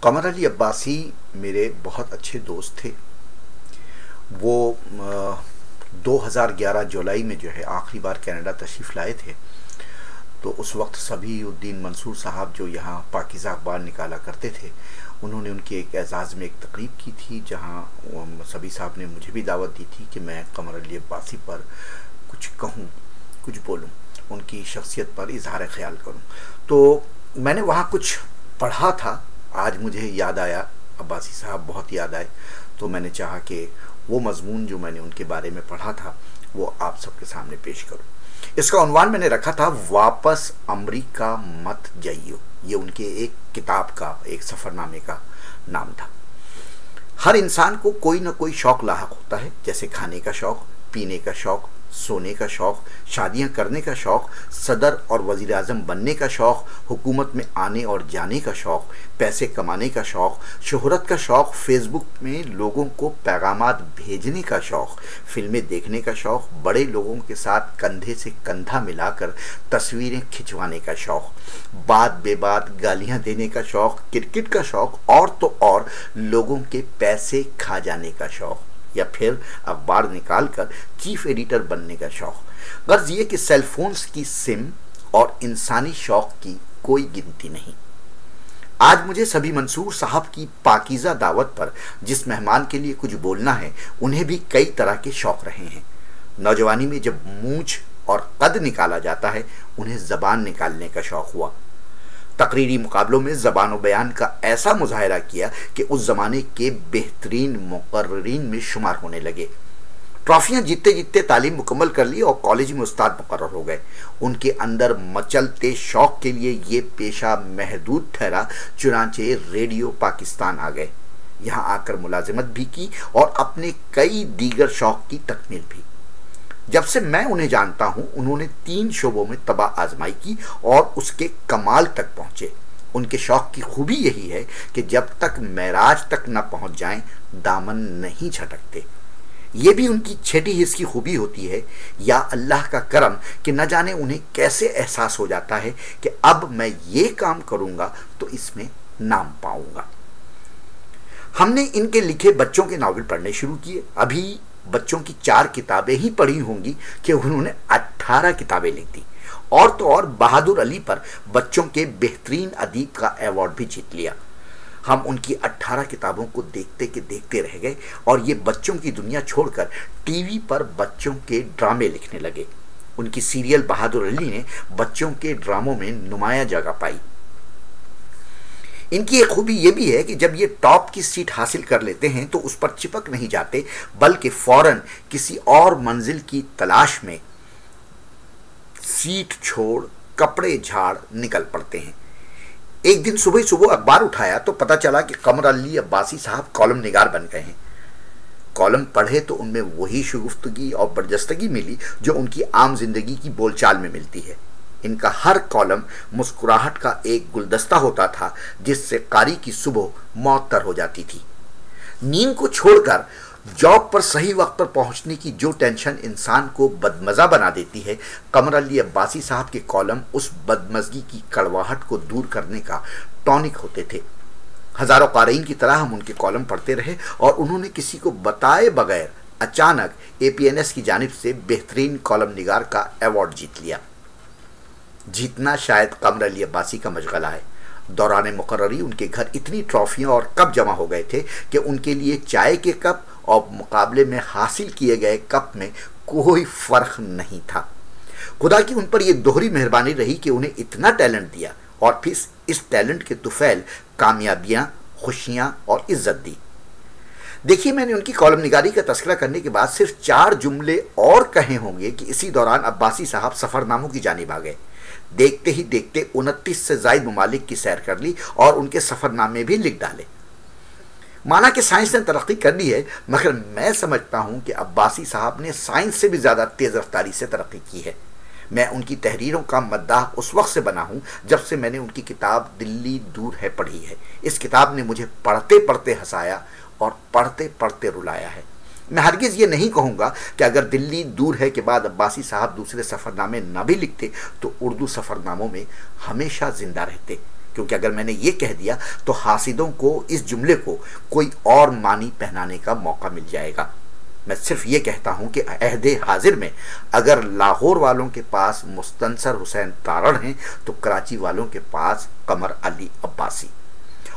कमर अली अब्बासी मेरे बहुत अच्छे दोस्त थे। वो 2011 जुलाई में जो है आखिरी बार कनाडा तशरीफ़ लाए थे। तो उस वक्त सभी-उद-दीन मंसूर साहब जो यहाँ पाकीज़ा अखबार निकाला करते थे, उन्होंने उनके एक एज़ाज़ में एक तकरीब की थी, जहाँ सभी साहब ने मुझे भी दावत दी थी कि मैं कमर अली अब्बासी पर कुछ कहूँ, कुछ बोलूँ, उनकी शख्सियत पर इजहार ख्याल करूँ। तो मैंने वहाँ कुछ पढ़ा था। आज मुझे याद आया, अब्बासी साहब बहुत याद आए, तो मैंने चाहा कि वो मज़मून जो मैंने उनके बारे में पढ़ा था वो आप सबके सामने पेश करूं। इसका उन्वान मैंने रखा था वापस अमरीका मत जाइयो। ये उनके एक किताब का, एक सफ़रनामे का नाम था। हर इंसान को कोई ना कोई शौक़ लाहक होता है, जैसे खाने का शौक़, पीने का शौक़, सोने का शौक़, शादियां करने का शौक़, सदर और वज़ीर आज़म बनने का शौक़, हुकूमत में आने और जाने का शौक़, पैसे कमाने का शौक़, शोहरत का शौक़, फेसबुक में लोगों को पैगामात भेजने का शौक़, फिल्में देखने का शौक़, बड़े लोगों के साथ कंधे से कंधा मिलाकर तस्वीरें खिंचवाने का शौक़, बात बेबात गालियां देने का शौक़, क्रिकेट का शौक़ और तो और लोगों के पैसे खा जाने का शौक़, या फिर अखबार निकालकर चीफ एडिटर बनने का शौक़। गर्ज ये कि सेलफोन्स की सिम और इंसानी शौक़ की कोई गिनती नहीं। आज मुझे सभी मंसूर साहब की पाकीज़ा दावत पर जिस मेहमान के लिए कुछ बोलना है, उन्हें भी कई तरह के शौक़ रहे हैं। नौजवानी में जब मूंछ और कद निकाला जाता है, उन्हें ज़बान निकालने का शौक़ हुआ। तकरीरी मुकाबलों में ज़बान व बयान का ऐसा मुजाहरा किया कि उस ज़माने के बेहतरीन मुक़र्रिरीन में शुमार होने लगे। ट्रॉफियाँ जीतते जीतते तालीम मुकम्मल कर ली और कॉलेज में उस्ताद मुकर्रर हो गए। उनके अंदर मचलते शौक़ के लिए ये पेशा महदूद ठहरा, चुनांचे रेडियो पाकिस्तान आ गए। यहाँ आकर मुलाजिमत भी की और अपने कई दीगर शौक़ की तकमील भी। जब से मैं उन्हें जानता हूं, उन्होंने 3 शोबों में तबाह आजमाई की और उसके कमाल तक पहुंचे। उनके शौक़ की खूबी यही है कि जब तक मेराज तक न पहुंच जाएं, दामन नहीं झटकते। ये भी उनकी छठी हिस्स की खूबी होती है, या अल्लाह का करम कि न जाने उन्हें कैसे एहसास हो जाता है कि अब मैं ये काम करूंगा तो इसमें नाम पाऊंगा। हमने इनके लिखे बच्चों के नावल पढ़ने शुरू किए। अभी बच्चों की 4 किताबें ही पढ़ी होंगी कि उन्होंने 18 किताबें लिख दी, और तो और बहादुर अली पर बच्चों के बेहतरीन अदीब का अवार्ड भी जीत लिया। हम उनकी 18 किताबों को देखते के देखते रह गए और ये बच्चों की दुनिया छोड़कर टीवी पर बच्चों के ड्रामे लिखने लगे। उनकी सीरियल बहादुर अली ने बच्चों के ड्रामों में नुमाया जगह पाई। इनकी एक खूबी यह भी है कि जब ये टॉप की सीट हासिल कर लेते हैं तो उस पर चिपक नहीं जाते, बल्कि फौरन किसी और मंजिल की तलाश में सीट छोड़ कपड़े झाड़ निकल पड़ते हैं। एक दिन सुबह सुबह अखबार उठाया तो पता चला कि कमर अली अब्बासी साहब कॉलम निगार बन गए हैं। कॉलम पढ़े तो उनमें वही शुगुफ्तगी और बर्जस्तगी मिली जो उनकी आम जिंदगी की बोलचाल में मिलती है। इनका हर कॉलम मुस्कुराहट का एक गुलदस्ता होता था, जिससे कारी की सुबह मौतर हो जाती थी। नींद को छोड़कर जॉब पर सही वक्त पर पहुंचने की जो टेंशन इंसान को बदमज़ा बना देती है, कमर अली अब्बासी साहब के कॉलम उस बदमज़गी की कड़वाहट को दूर करने का टॉनिक होते थे। हज़ारों क़ारीन की तरह हम उनके कॉलम पढ़ते रहे और उन्होंने किसी को बताए बगैर अचानक APNS की जानिब से बेहतरीन कॉलम निगार का अवार्ड जीत लिया। जीतना शायद कमर अली अब्बासी का मशगला है। दौरान मुकर्ररी उनके घर इतनी ट्रॉफियाँ और कप जमा हो गए थे कि उनके लिए चाय के कप और मुकाबले में हासिल किए गए कप में कोई फ़र्क नहीं था। खुदा की उन पर यह दोहरी मेहरबानी रही कि उन्हें इतना टैलेंट दिया और फिर इस टैलेंट के तुफैल कामयाबियाँ, खुशियाँ और इज्जत दी। देखिए, मैंने उनकी कॉलम निगारी का तस्करा करने के बाद सिर्फ 4 जुमले और कहे होंगे कि इसी दौरान अब्बासी साहब सफ़रनामों की जानिब आ गए। देखते ही देखते 29 से ज़ायद ममालिक की सैर कर ली और उनके सफ़रनामे भी लिख डाले। माना कि साइंस ने तरक्की कर ली है, मगर मैं समझता हूँ कि अब्बासी साहब ने साइंस से भी ज़्यादा तेज़ रफ्तारी से तरक्की की है। मैं उनकी तहरीरों का मद्दाह उस वक्त से बना हूँ जब से मैंने उनकी किताब दिल्ली दूर है पढ़ी है। इस किताब ने मुझे पढ़ते पढ़ते हंसाया और पढ़ते पढ़ते रुलाया है। मैं हरगिज़ ये नहीं कहूँगा कि अगर दिल्ली दूर है के बाद अब्बासी साहब दूसरे सफ़रनामे न भी लिखते तो उर्दू सफ़रनामों में हमेशा ज़िंदा रहते। क्योंकि अगर मैंने ये कह दिया तो हासिदों को इस जुमले को कोई और मानी पहनाने का मौका मिल जाएगा। मैं सिर्फ ये कहता हूं कि अहदे हाजिर में अगर लाहौर वालों के पास मुस्तनसर हुसैन तारड़ हैं तो कराची वालों के पास कमर अली अब्बासी,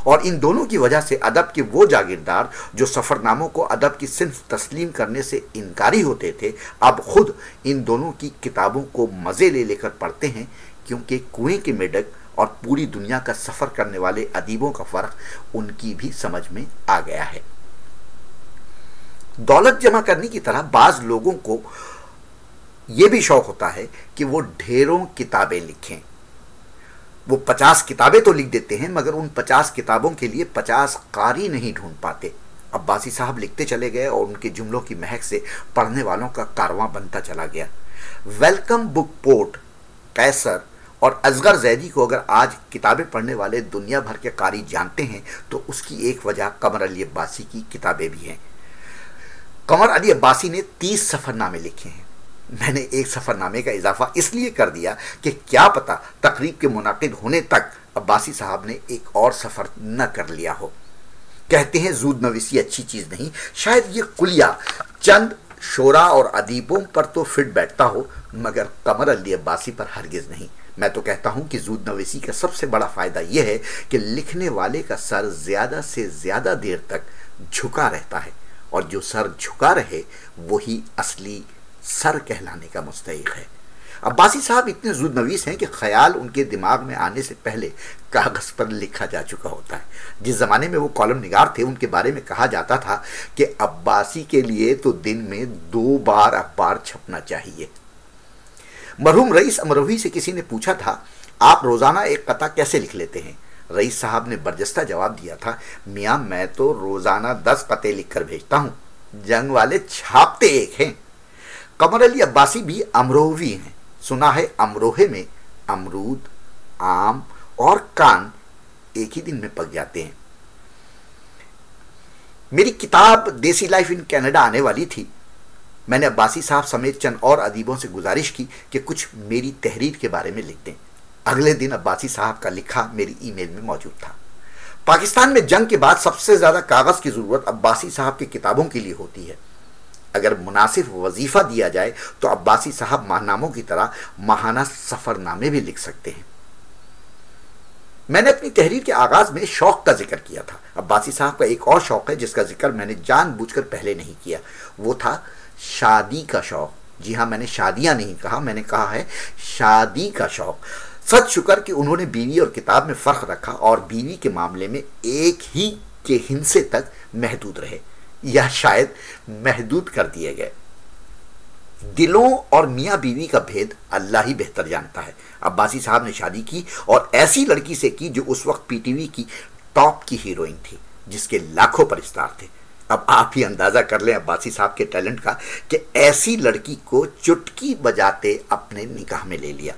और इन दोनों की वजह से अदब के वो जागीरदार जो सफ़रनामों को अदब की सिंफ तस्लीम करने से इनकारी होते थे, अब खुद इन दोनों की किताबों को मज़े ले लेकर पढ़ते हैं, क्योंकि कुएं के मेढक और पूरी दुनिया का सफ़र करने वाले अदीबों का फ़र्क उनकी भी समझ में आ गया है। दौलत जमा करने की तरह बाज़ लोगों को यह भी शौक़ होता है कि वो ढेरों किताबें लिखें। वो 50 किताबें तो लिख देते हैं, मगर उन 50 किताबों के लिए 50 कारी नहीं ढूंढ पाते। अब्बासी साहब लिखते चले गए और उनके जुमलों की महक से पढ़ने वालों का कारवां बनता चला गया। वेलकम बुक पोर्ट, कैसर और असगर जैदी को अगर आज किताबें पढ़ने वाले दुनिया भर के कारी जानते हैं तो उसकी एक वजह कमर अली अब्बासी की किताबें भी हैं। कमर अली अब्बासी ने 30 सफ़रनामे लिखे हैं। मैंने एक सफ़रनामे का इजाफा इसलिए कर दिया कि क्या पता तकरीब के मुनाकिद होने तक अब्बासी साहब ने एक और सफ़र न कर लिया हो। कहते हैं जूद नवीसी अच्छी चीज़ नहीं, शायद ये कुलिया चंद शोरा और अदीबों पर तो फिट बैठता हो, मगर कमर अली अब्बासी पर हरगिज़ नहीं। मैं तो कहता हूँ कि जूद नवीसी का सबसे बड़ा फ़ायदा यह है कि लिखने वाले का सर ज़्यादा से ज़्यादा देर तक झुका रहता है, और जो सर झुका रहे वही असली सर कहलाने का मुस्तहिक है। अब्बासी साहब इतने जूद नवीस हैं कि ख्याल उनके दिमाग में आने से पहले कागज़ पर लिखा जा चुका होता है। जिस ज़माने में वो कॉलम निगार थे, उनके बारे में कहा जाता था कि अब्बासी के लिए तो दिन में 2 बार अखबार छपना चाहिए। मरहूम रईस अमरोही से किसी ने पूछा था, आप रोज़ाना एक कता कैसे लिख लेते हैं? रईस साहब ने बर्जस्ता जवाब दिया था, मियाँ मैं तो रोज़ाना 10 कते लिख कर भेजता हूँ, जंग वाले छापते एक हैं। कमर अली अब्बासी भी अमरोही हैं। सुना है अमरोहे में अमरूद, आम और कान एक ही दिन में पक जाते हैं। मेरी किताब देसी लाइफ इन कनाडा आने वाली थी। मैंने अब्बासी साहब समेत चंद और अदीबों से गुजारिश की कि कुछ मेरी तहरीर के बारे में लिख दें। अगले दिन अब्बासी साहब का लिखा मेरी ईमेल में मौजूद था। पाकिस्तान में जंग के बाद सबसे ज़्यादा कागज़ की ज़रूरत अब्बासी साहब की किताबों के लिए होती है। अगर मुनासिब वजीफ़ा दिया जाए तो अब्बासी साहब माहनामों की तरह माहाना सफ़रनामे भी लिख सकते हैं। मैंने अपनी तहरीर के आगाज़ में शौक़ का जिक्र किया था। अब्बासी साहब का एक और शौक़ है जिसका जिक्र मैंने जानबूझकर पहले नहीं किया, वो था शादी का शौक़। जी हाँ, मैंने शादियाँ नहीं कहा, मैंने कहा है शादी का शौक़। सच शुक्र कि उन्होंने बीवी और किताब में फ़र्क रखा और बीवी के मामले में एक ही के हिंसे तक महदूद रहे, या शायद महदूद कर दिए गए। दिलों और मियाँ बीवी का भेद अल्लाह ही बेहतर जानता है। अब्बासी साहब ने शादी की और ऐसी लड़की से की जो उस वक्त पीटीवी की टॉप की हीरोइन थी, जिसके लाखों परिस्तार थे। अब आप ही अंदाज़ा कर लें अब्बासी साहब के टैलेंट का कि ऐसी लड़की को चुटकी बजाते अपने निकाह में ले लिया।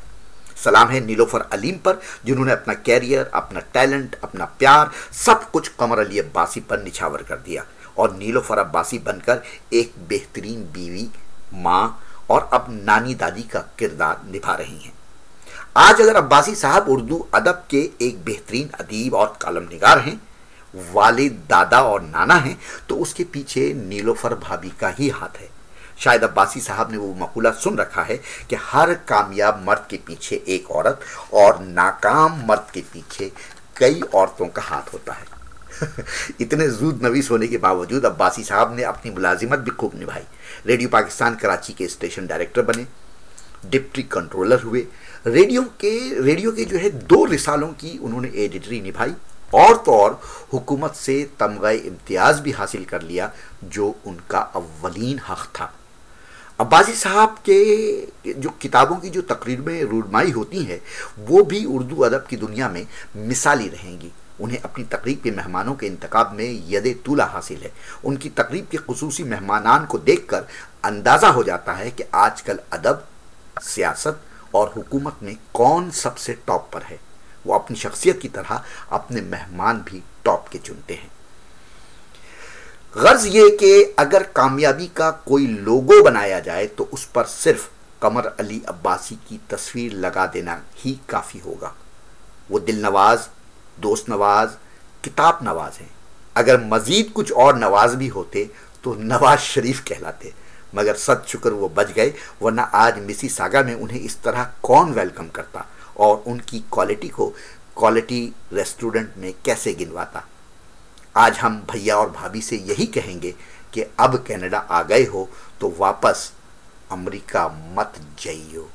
सलाम है नीलोफर अलीम पर, जिन्होंने अपना कैरियर, अपना टैलेंट, अपना प्यार सब कुछ कमर अली अब्बासी पर निछावर कर दिया और नीलोफर अब्बासी बनकर एक बेहतरीन बीवी, माँ और अब नानी दादी का किरदार निभा रही हैं। आज अगर अब्बासी साहब उर्दू अदब के एक बेहतरीन अदीब और कॉलम निगार हैं, वालिद, दादा और नाना हैं, तो उसके पीछे नीलोफर भाभी का ही हाथ है। शायद अब्बासी साहब ने वो मकूला सुन रखा है कि हर कामयाब मर्द के पीछे एक औरत और नाकाम मर्द के पीछे कई औरतों का हाथ होता है। इतने जूद नवीस होने के बावजूद अब्बासी साहब ने अपनी मुलाजिमत भी खूब निभाई। रेडियो पाकिस्तान कराची के स्टेशन डायरेक्टर बने, डिप्टी कंट्रोलर हुए, रेडियो के जो है 2 रिसालों की उन्होंने एडिटरी निभाई, और तो और हुकूमत से तमगा इम्तियाज़ भी हासिल कर लिया जो उनका अव्वलीन हक़ था। अब्बासी साहब के जो किताबों की जो तकरीर में रूडमाई होती हैं वो भी उर्दू अदब की दुनिया में मिसाली रहेंगी। उन्हें अपनी तकरीब के मेहमानों के इंतखाब में यदे तूला हासिल है। उनकी तकरीब के खुसूसी मेहमानान को देखकर अंदाज़ा हो जाता है कि आजकल अदब, सियासत और हुकूमत में कौन सबसे टॉप पर है। वो अपनी शख्सियत की तरह अपने मेहमान भी टॉप के चुनते हैं। गर्ज ये कि अगर कामयाबी का कोई लोगो बनाया जाए तो उस पर सिर्फ कमर अली अब्बासी की तस्वीर लगा देना ही काफ़ी होगा। वो दिलनवाज, दोस्त नवाज, किताब नवाज हैं। अगर मजीद कुछ और नवाज भी होते तो नवाज शरीफ कहलाते, मगर सद शुक्र वो बच गए, वरना आज मिसिसागा में उन्हें इस तरह कौन वेलकम करता और उनकी क्वालिटी को क्वालिटी रेस्टोरेंट में कैसे गिनवाता। आज हम भैया और भाभी से यही कहेंगे कि अब कनाडा आ गए हो तो वापस अमेरिका मत जाइयो।